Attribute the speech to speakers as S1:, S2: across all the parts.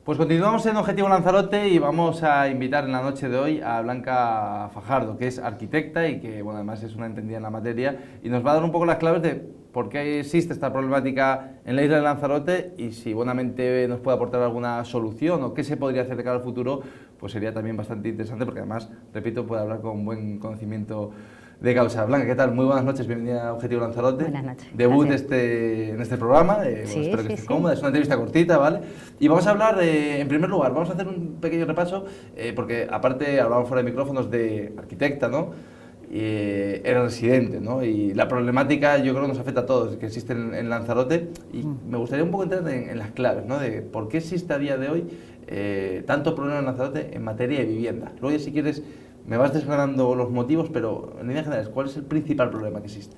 S1: Pues continuamos en Objetivo Lanzarote y vamos a invitar en la noche de hoy a Blanca Fajardo, que es arquitecta y que, bueno, además es una entendida en la materia, y nos va a dar un poco las claves de por qué existe esta problemática en la isla de Lanzarote y si buenamente nos puede aportar alguna solución o qué se podría hacer de cara al futuro, pues sería también bastante interesante porque además, repito, puede hablar con buen conocimiento de causa. Blanca, ¿qué tal? Muy buenas noches, bienvenida a Objetivo Lanzarote.
S2: Buenas noches.
S1: Debut en este programa, bueno, espero que estés cómoda, es una entrevista cortita, ¿vale? Y vamos a hablar, en primer lugar, vamos a hacer un pequeño repaso, porque aparte hablamos fuera de micrófonos de arquitecta, ¿no? Era residente, ¿no? Y la problemática yo creo que nos afecta a todos, que existe en Lanzarote, y me gustaría un poco entrar en las claves, ¿no? De por qué existe a día de hoy tanto problema en Lanzarote en materia de vivienda. Luego ya si quieres me vas desgranando los motivos, pero en líneas generales, ¿cuál es el principal problema que existe?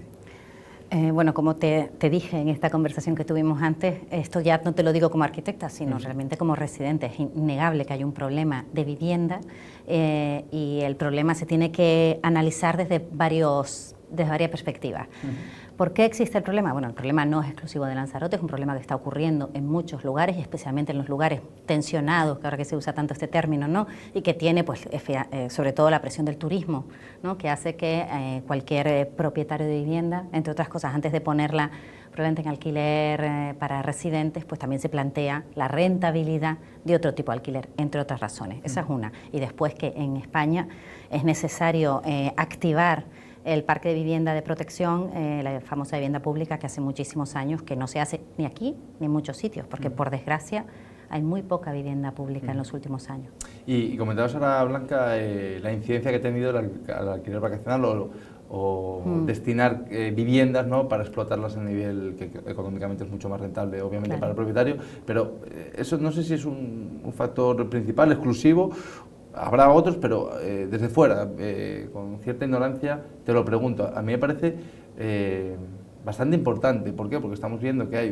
S2: Bueno, como te dije en esta conversación que tuvimos antes, esto ya no te lo digo como arquitecta, sino realmente como residente. Es innegable que hay un problema de vivienda y el problema se tiene que analizar desde varias perspectivas. ¿Por qué existe el problema? Bueno, el problema no es exclusivo de Lanzarote, es un problema que está ocurriendo en muchos lugares y especialmente en los lugares tensionados, que ahora que se usa tanto este término, ¿no? Y que tiene, pues, sobre todo la presión del turismo, ¿no? Que hace que cualquier propietario de vivienda, entre otras cosas, antes de ponerla probablemente en alquiler para residentes, pues también se plantea la rentabilidad de otro tipo de alquiler, entre otras razones. Esa es una. Y después que en España es necesario activar el parque de vivienda de protección, la famosa vivienda pública, que hace muchísimos años que no se hace ni aquí ni en muchos sitios, porque por desgracia hay muy poca vivienda pública en los últimos años.
S1: Y comentabas ahora, Blanca, la incidencia que ha tenido el alquiler vacacional o destinar viviendas, ¿no?, para explotarlas a nivel que económicamente es mucho más rentable, obviamente, claro, para el propietario, pero eso no sé si es un factor principal, exclusivo. Habrá otros, pero desde fuera, con cierta ignorancia, te lo pregunto. A mí me parece bastante importante. ¿Por qué? Porque estamos viendo que hay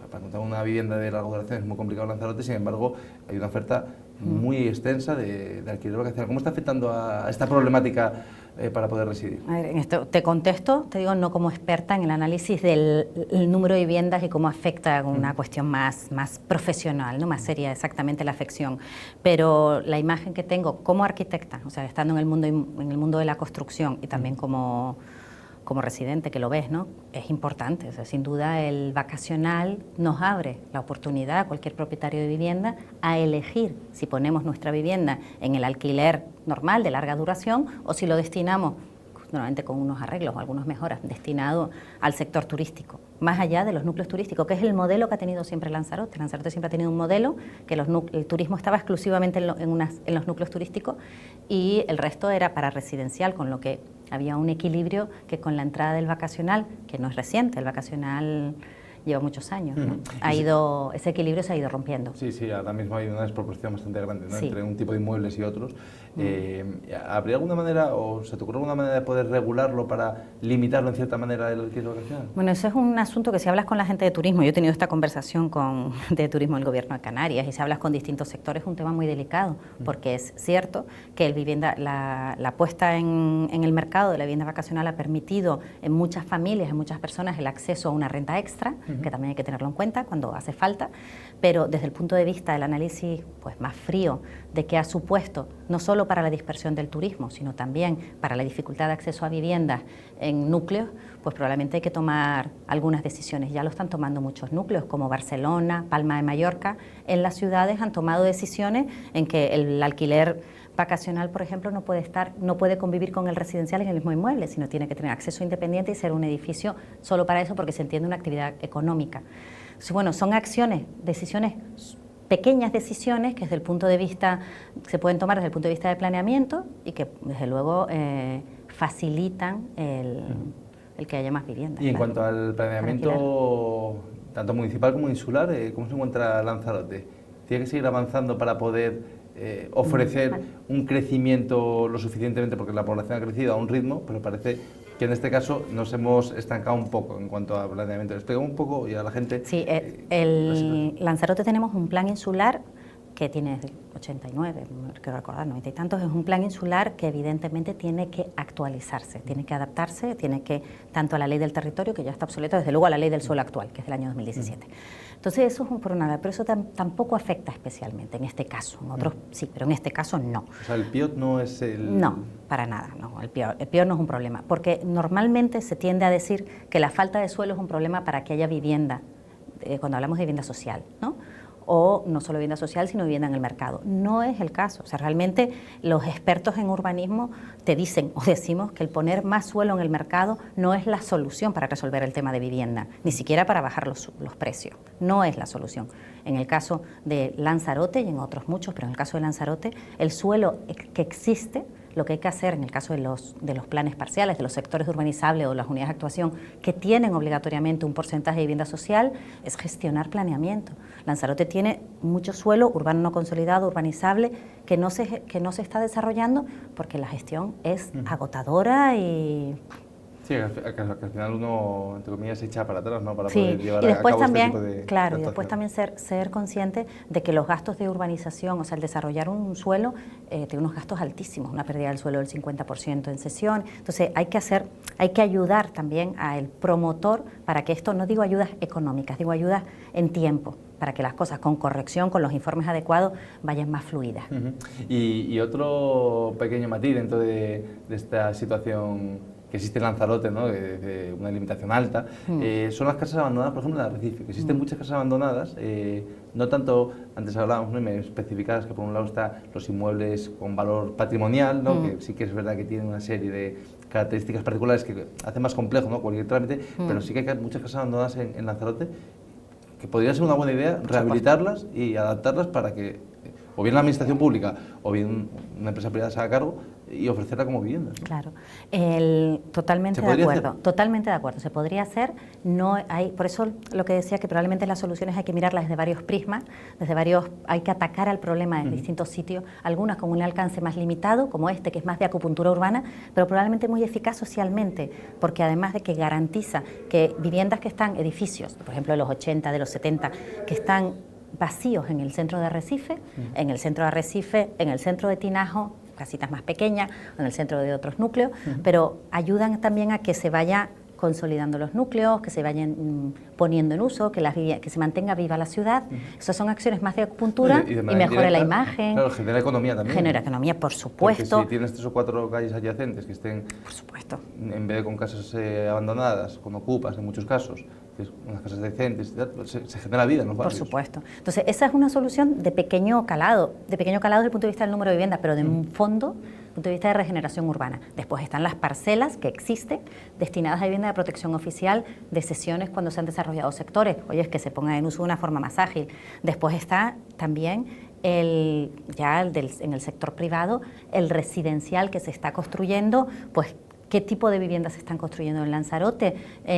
S1: para encontrar una vivienda de larga duración es muy complicado en Lanzarote, sin embargo, hay una oferta muy extensa de alquiler vacacional. ¿Cómo está afectando a esta problemática para poder residir?
S2: A ver, en esto te contesto, te digo, no como experta en el análisis del número de viviendas y cómo afecta una cuestión más profesional, ¿no?, más seria exactamente la afección. Pero la imagen que tengo como arquitecta, o sea, estando en el mundo de la construcción y también como residente, que lo ves, ¿no?, es importante. O sea, sin duda el vacacional nos abre la oportunidad a cualquier propietario de vivienda a elegir si ponemos nuestra vivienda en el alquiler normal de larga duración o si lo destinamos, normalmente con unos arreglos o algunas mejoras, destinado al sector turístico, más allá de los núcleos turísticos, que es el modelo que ha tenido siempre Lanzarote. Lanzarote siempre ha tenido un modelo que el turismo estaba exclusivamente en los núcleos turísticos y el resto era para residencial, con lo que había un equilibrio que con la entrada del vacacional, que no es reciente, el vacacional lleva muchos años, ¿no? Ese equilibrio se ha ido rompiendo.
S1: Sí, ahora mismo hay una desproporción bastante grande, ¿no?,
S2: sí,
S1: entre un tipo de inmuebles y otros. ¿Habría alguna manera, o se te ocurre alguna manera de poder regularlo para limitarlo en cierta manera el alquiler vacacional?
S2: Bueno, eso es un asunto que si hablas con la gente de turismo, yo he tenido esta conversación con de turismo del gobierno de Canarias, y si hablas con distintos sectores es un tema muy delicado, porque es cierto que la puesta en el mercado de la vivienda vacacional ha permitido en muchas familias, en muchas personas, el acceso a una renta extra, que también hay que tenerlo en cuenta cuando hace falta, pero desde el punto de vista del análisis, pues, más frío de qué ha supuesto, no solo para la dispersión del turismo, sino también para la dificultad de acceso a viviendas en núcleos, pues probablemente hay que tomar algunas decisiones. Ya lo están tomando muchos núcleos, como Barcelona, Palma de Mallorca. En las ciudades han tomado decisiones en que el alquiler vacacional, por ejemplo, no puede convivir con el residencial en el mismo inmueble, sino tiene que tener acceso independiente y ser un edificio solo para eso, porque se entiende una actividad económica. Entonces, bueno, son decisiones, pequeñas decisiones que se pueden tomar desde el punto de vista de planeamiento y que desde luego facilitan el que haya más viviendas.
S1: Y en cuanto al planeamiento, tanto municipal como insular, ¿cómo se encuentra Lanzarote? ¿Tiene que seguir avanzando para poder ofrecer un crecimiento lo suficientemente, porque la población ha crecido a un ritmo, pero parece que en este caso nos hemos estancado un poco en cuanto a planeamiento? Explica un poco y a la gente.
S2: Sí, Lanzarote tenemos un plan insular que tiene desde el 89, quiero recordar, 90 y tantos, es un plan insular que evidentemente tiene que actualizarse, tiene que adaptarse, tiene que, tanto a la ley del territorio, que ya está obsoleta, desde luego a la ley del suelo actual, que es del año 2017. Entonces eso es por un lado, pero eso tampoco afecta especialmente en este caso, en otros sí, pero en este caso no.
S1: O sea, el PIOT no es el...
S2: No, para nada, no, el PIOT no es un problema, porque normalmente se tiende a decir que la falta de suelo es un problema para que haya vivienda, cuando hablamos de vivienda social, ¿no? O no solo vivienda social, sino vivienda en el mercado. No es el caso. O sea, realmente los expertos en urbanismo te dicen o decimos que el poner más suelo en el mercado no es la solución para resolver el tema de vivienda, ni siquiera para bajar los precios. No es la solución. En el caso de Lanzarote y en otros muchos, pero en el caso de Lanzarote, el suelo que existe, lo que hay que hacer en el caso de los planes parciales, de los sectores urbanizables o las unidades de actuación que tienen obligatoriamente un porcentaje de vivienda social, es gestionar planeamiento. Lanzarote tiene mucho suelo urbano no consolidado, urbanizable, que no se está desarrollando porque la gestión es agotadora y...
S1: Sí, que al final uno, entre comillas, se echa para atrás, ¿no? Para
S2: sí,
S1: poder llevar
S2: y después
S1: a cabo
S2: también,
S1: este tipo de
S2: claro, y después también ser consciente de que los gastos de urbanización, o sea, el desarrollar un suelo, tiene unos gastos altísimos, una pérdida del suelo del 50% en cesión. Entonces hay que ayudar también al promotor para que esto, no digo ayudas económicas, digo ayudas en tiempo, para que las cosas con corrección, con los informes adecuados, vayan más fluidas.
S1: Y otro pequeño matiz dentro de esta situación que existe en Lanzarote, ¿no? de una limitación alta, son las casas abandonadas, por ejemplo, en Arrecife, que existen muchas casas abandonadas, no tanto, antes hablábamos, ¿no? Y me especificabas que por un lado están los inmuebles con valor patrimonial, ¿no? Que sí que es verdad que tienen una serie de características particulares que hacen más complejo, ¿no? Cualquier trámite, pero sí que hay muchas casas abandonadas en Lanzarote, que podría ser una buena idea rehabilitarlas y adaptarlas para que o bien la administración pública o bien una empresa privada se haga cargo y ofrecerla como vivienda, ¿no?
S2: Claro, totalmente de acuerdo, totalmente de acuerdo, se podría hacer, no hay, por eso lo que decía que probablemente las soluciones hay que mirarlas desde varios prismas, hay que atacar al problema en distintos sitios, algunas con un alcance más limitado, como este que es más de acupuntura urbana, pero probablemente muy eficaz socialmente, porque además de que garantiza que viviendas que están, edificios, por ejemplo de los 80, de los 70, que están vacíos en el centro de Arrecife, en el centro de Tinajo, casitas más pequeñas, en el centro de otros núcleos, pero ayudan también a que se vaya consolidando los núcleos, que se vayan poniendo en uso, que se mantenga viva la ciudad. Esas son acciones más de acupuntura y mejore la imagen.
S1: Claro, genera economía también.
S2: Genera economía, por supuesto.
S1: Porque si tienes 3 o 4 calles adyacentes que estén,
S2: por supuesto,
S1: en vez de con casas abandonadas, con ocupas en muchos casos, unas casas decentes, se genera vida en los barrios.
S2: Por supuesto. Entonces, esa es una solución de pequeño calado desde el punto de vista del número de viviendas, pero de un fondo, desde el punto de vista de regeneración urbana. Después están las parcelas que existen, destinadas a vivienda de protección oficial, de cesiones cuando se han desarrollado sectores, es que se ponga en uso de una forma más ágil. Después está también en el sector privado, el residencial que se está construyendo, pues qué tipo de viviendas se están construyendo en Lanzarote,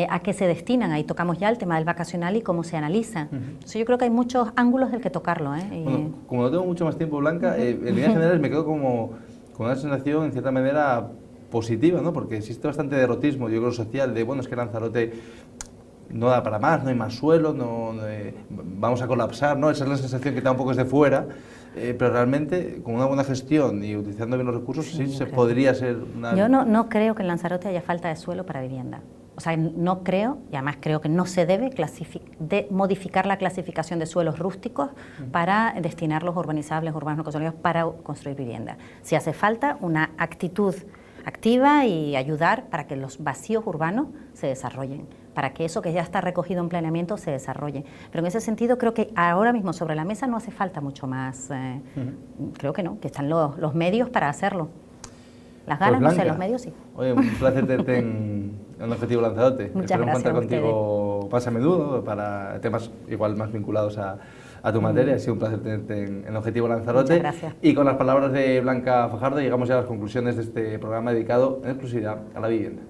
S2: a qué se destinan. Ahí tocamos ya el tema del vacacional y cómo se analiza. Entonces yo creo que hay muchos ángulos del que tocarlo.
S1: Bueno, como no tengo mucho más tiempo, Blanca, en líneas generales me quedo con una sensación en cierta manera positiva, ¿no? Porque existe bastante derrotismo, yo creo, social, de bueno, es que Lanzarote no da para más, no hay más suelo, vamos a colapsar, ¿no? Esa es la sensación que tampoco es de fuera. Pero realmente, con una buena gestión y utilizando bien los recursos, sí se podría ser una...
S2: Yo no creo que en Lanzarote haya falta de suelo para vivienda. O sea, no creo, y además creo que no se debe modificar la clasificación de suelos rústicos para destinarlos urbanizables, urbanos no consolidados, para construir vivienda. Si hace falta una actitud activa y ayudar para que los vacíos urbanos se desarrollen, para que eso que ya está recogido en planeamiento se desarrolle. Pero en ese sentido creo que ahora mismo sobre la mesa no hace falta mucho más, creo que no, que están los medios para hacerlo. Las ganas, pues Blanca, no sé, los medios sí.
S1: Oye, un placer tenerte en Objetivo Lanzarote.
S2: Muchas gracias.
S1: Espero contar contigo más a menudo para temas igual más vinculados a tu materia. Ha sido un placer tenerte en Objetivo Lanzarote.
S2: Muchas gracias.
S1: Y con las palabras de Blanca Fajardo llegamos ya a las conclusiones de este programa dedicado en exclusividad a la vivienda.